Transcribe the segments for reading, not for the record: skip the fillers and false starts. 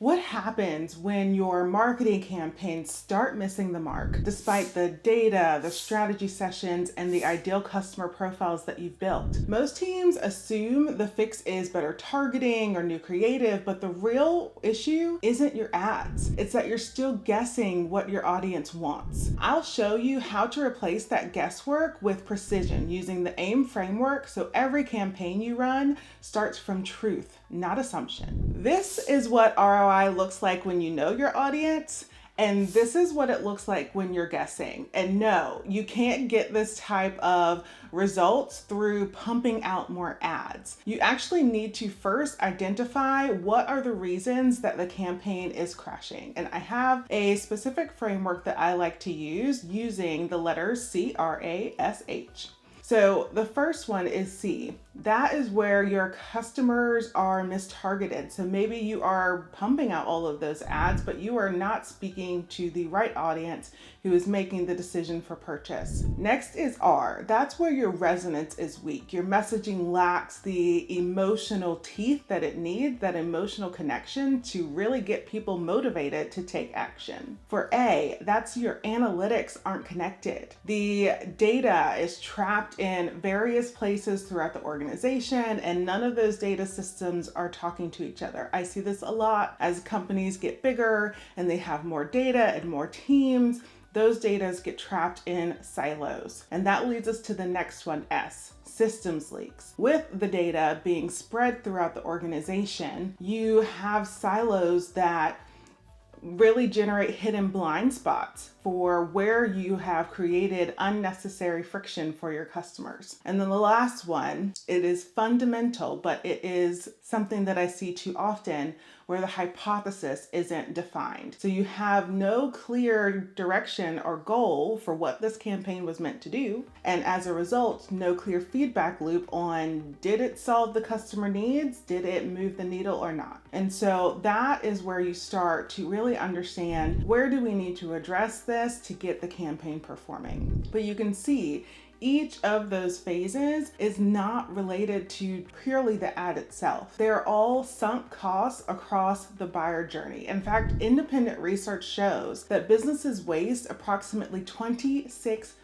What happens when your marketing campaigns start missing the mark, despite the data, the strategy sessions, and the ideal customer profiles that you've built? Most teams assume the fix is better targeting or new creative, but the real issue isn't your ads. It's that you're still guessing what your audience wants. I'll show you how to replace that guesswork with precision using the A.I.M framework, so every campaign you run starts from truth, not assumption. This is what ROI looks like when you know your audience, and this is what it looks like when you're guessing. And no, you can't get this type of results through pumping out more ads. You actually need to first identify what are the reasons that the campaign is crashing. And I have a specific framework that I like to use using the letters CRASH. So the first one is C. That is where your customers are mistargeted. So maybe you are pumping out all of those ads, but you are not speaking to the right audience who is making the decision for purchase. Next is R. That's where your resonance is weak. Your messaging lacks the emotional teeth that it needs, that emotional connection to really get people motivated to take action. For A, that's your analytics aren't connected. The data is trapped in various places throughout the organization, and none of those data systems are talking to each other. I see this a lot as companies get bigger and they have more data and more teams. Those data get trapped in silos. And that leads us to the next one, S. Systems leaks. With the data being spread throughout the organization, you have silos that really generate hidden blind spots for where you have created unnecessary friction for your customers. And then the last one, it is fundamental, but it is something that I see too often where the hypothesis isn't defined. So you have no clear direction or goal for what this campaign was meant to do. And as a result, no clear feedback loop on did it solve the customer needs? Did it move the needle or not? And so that is where you start to really understand where do we need to address this to get the campaign performing. But you can see each of those phases is not related to purely the ad itself. They're all sunk costs across the buyer journey. In fact, independent research shows that businesses waste approximately 26%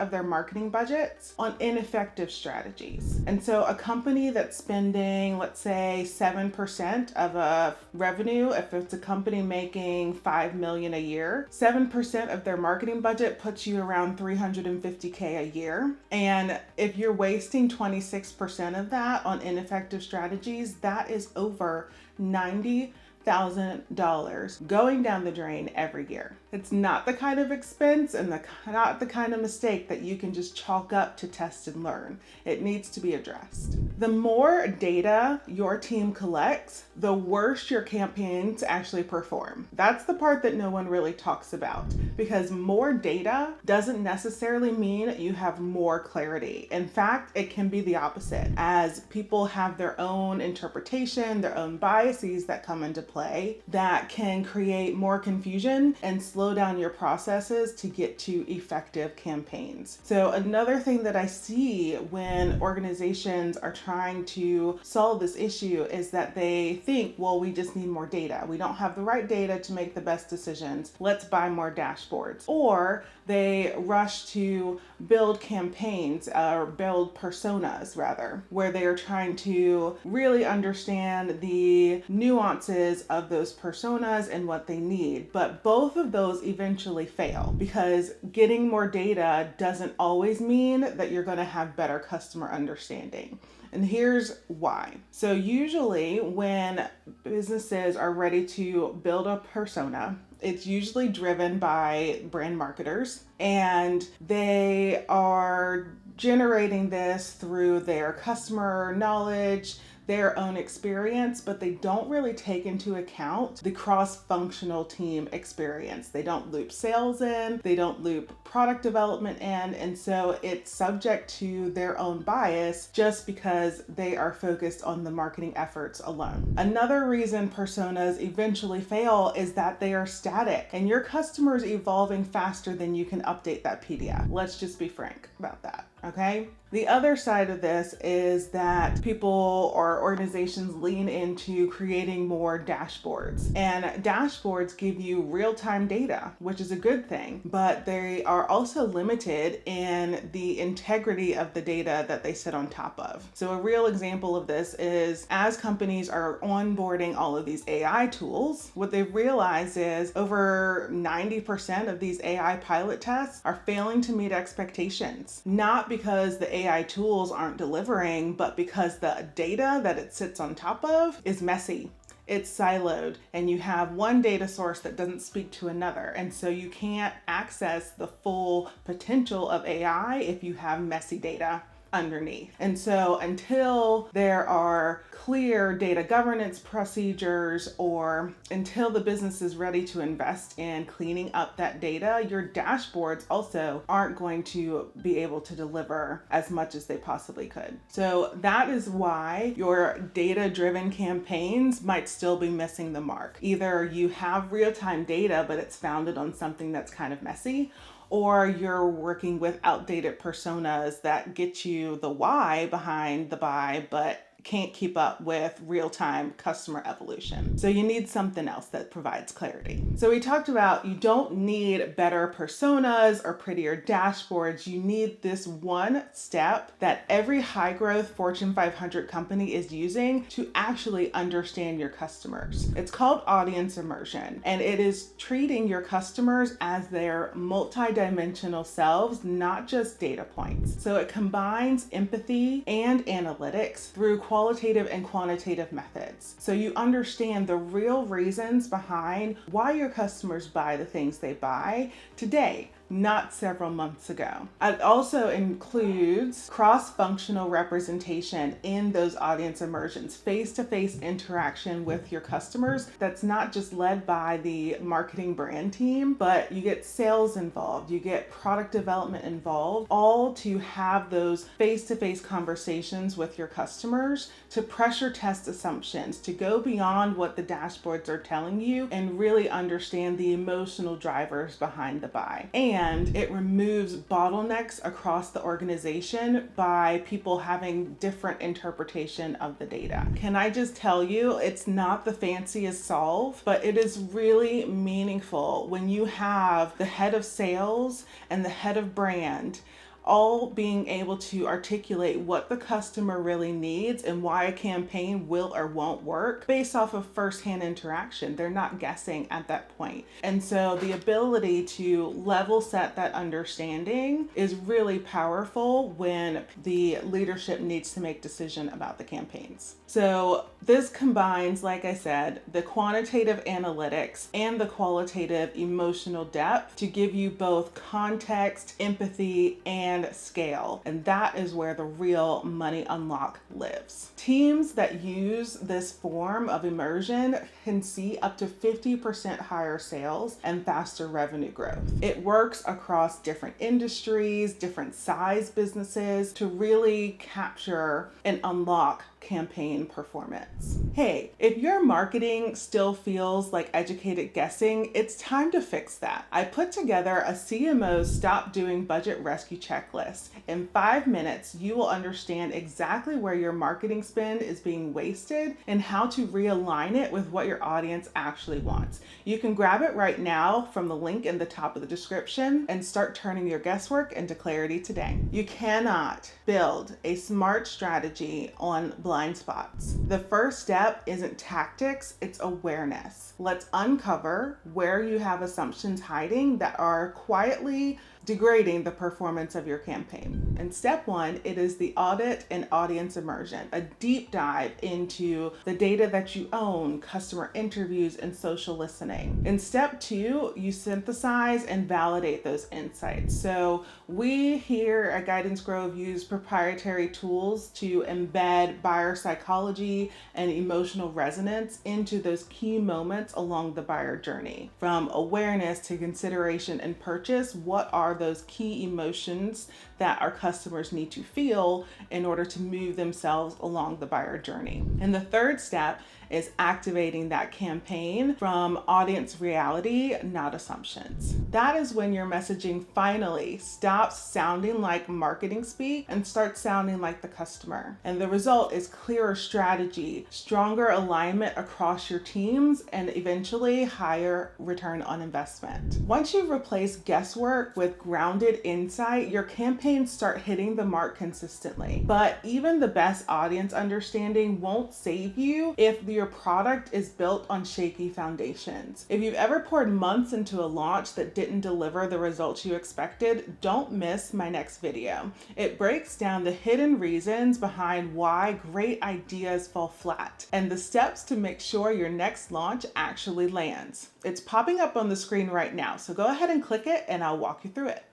of their marketing budgets on ineffective strategies. And so a company that's spending, let's say, 7% of a revenue, if it's a company making $5 million a year, 7% of their marketing budget puts you around $350K a year. And if you're wasting 26% of that on ineffective strategies, that is over $90,000 going down the drain every year. It's not the kind of expense and not the kind of mistake that you can just chalk up to test and learn. It needs to be addressed. The more data your team collects, the worse your campaigns actually perform. That's the part that no one really talks about, because more data doesn't necessarily mean you have more clarity. In fact, it can be the opposite, as people have their own interpretation, their own biases that come into play that can create more confusion and slow down your processes to get to effective campaigns. So another thing that I see when organizations are trying to solve this issue is that they think, well, we just need more data. We don't have the right data to make the best decisions. Let's buy more dashboards. Or they rush to build campaigns or build personas rather, where they are trying to really understand the nuances of those personas and what they need. But both of those eventually fail, because getting more data doesn't always mean that you're going to have better customer understanding. And here's why. So usually when businesses are ready to build a persona, it's usually driven by brand marketers, and they are generating this through their customer knowledge, their own experience, but they don't really take into account the cross-functional team experience. They don't loop sales in, they don't loop product development in, and so it's subject to their own bias just because they are focused on the marketing efforts alone. Another reason personas eventually fail is that they are static, and your customer is evolving faster than you can update that PDF. Let's just be frank about that. Okay. The other side of this is that people or organizations lean into creating more dashboards. And dashboards give you real-time data, which is a good thing, but they are also limited in the integrity of the data that they sit on top of. So a real example of this is as companies are onboarding all of these AI tools, what they've realized is over 90% of these AI pilot tests are failing to meet expectations, not because the AI tools aren't delivering, but because the data that it sits on top of is messy. It's siloed, and you have one data source that doesn't speak to another. And so you can't access the full potential of AI if you have messy data underneath. And so until there are clear data governance procedures, or until the business is ready to invest in cleaning up that data, your dashboards also aren't going to be able to deliver as much as they possibly could. So that is why your data-driven campaigns might still be missing the mark. Either you have real-time data, but it's founded on something that's kind of messy, or you're working with outdated personas that get you the why behind the buy, but can't keep up with real-time customer evolution. So you need something else that provides clarity. So we talked about you don't need better personas or prettier dashboards. You need this one step that every high-growth Fortune 500 company is using to actually understand your customers. It's called audience immersion, and it is treating your customers as their multi-dimensional selves, not just data points. So it combines empathy and analytics through qualitative and quantitative methods. So you understand the real reasons behind why your customers buy the things they buy today, not several months ago. It also includes cross-functional representation in those audience immersions, face-to-face interaction with your customers that's not just led by the marketing brand team, but you get sales involved, you get product development involved, all to have those face-to-face conversations with your customers to pressure test assumptions, to go beyond what the dashboards are telling you and really understand the emotional drivers behind the buy. And it removes bottlenecks across the organization by people having different interpretation of the data. Can I just tell you, it's not the fanciest solve, but it is really meaningful when you have the head of sales and the head of brand all being able to articulate what the customer really needs and why a campaign will or won't work based off of firsthand interaction. They're not guessing at that point. And so the ability to level set that understanding is really powerful when the leadership needs to make decision about the campaigns. So this combines, like I said, the quantitative analytics and the qualitative emotional depth to give you both context, empathy, and scale. And that is where the real money unlock lives. Teams that use this form of immersion can see up to 50% higher sales and faster revenue growth. It works across different industries, different size businesses to really capture and unlock campaign performance. Hey, if your marketing still feels like educated guessing, it's time to fix that. I put together a CMO's Stop Doing Budget Rescue checklist. In 5 minutes, you will understand exactly where your marketing spend is being wasted and how to realign it with what your audience actually wants. You can grab it right now from the link in the top of the description and start turning your guesswork into clarity today. You cannot build a smart strategy on blind spots. The first step isn't tactics, it's awareness. Let's uncover where you have assumptions hiding that are quietly degrading the performance of your campaign. And step one, it is the audit and audience immersion, a deep dive into the data that you own, customer interviews, and social listening. In step two, you synthesize and validate those insights. So we here at Guidance Grove use proprietary tools to embed buyer psychology and emotional resonance into those key moments along the buyer journey. From awareness to consideration and purchase, what are those key emotions that our customers need to feel in order to move themselves along the buyer journey? And the third step is activating that campaign from audience reality, not assumptions. That is when your messaging finally stops sounding like marketing speak and starts sounding like the customer. And the result is clearer strategy, stronger alignment across your teams, and eventually higher return on investment. Once you've replaced guesswork with grounded insight, your campaigns start hitting the mark consistently. But even the best audience understanding won't save you if your product is built on shaky foundations. If you've ever poured months into a launch that didn't deliver the results you expected, don't miss my next video. It breaks down the hidden reasons behind why great ideas fall flat and the steps to make sure your next launch actually lands. It's popping up on the screen right now, so go ahead and click it and I'll walk you through it.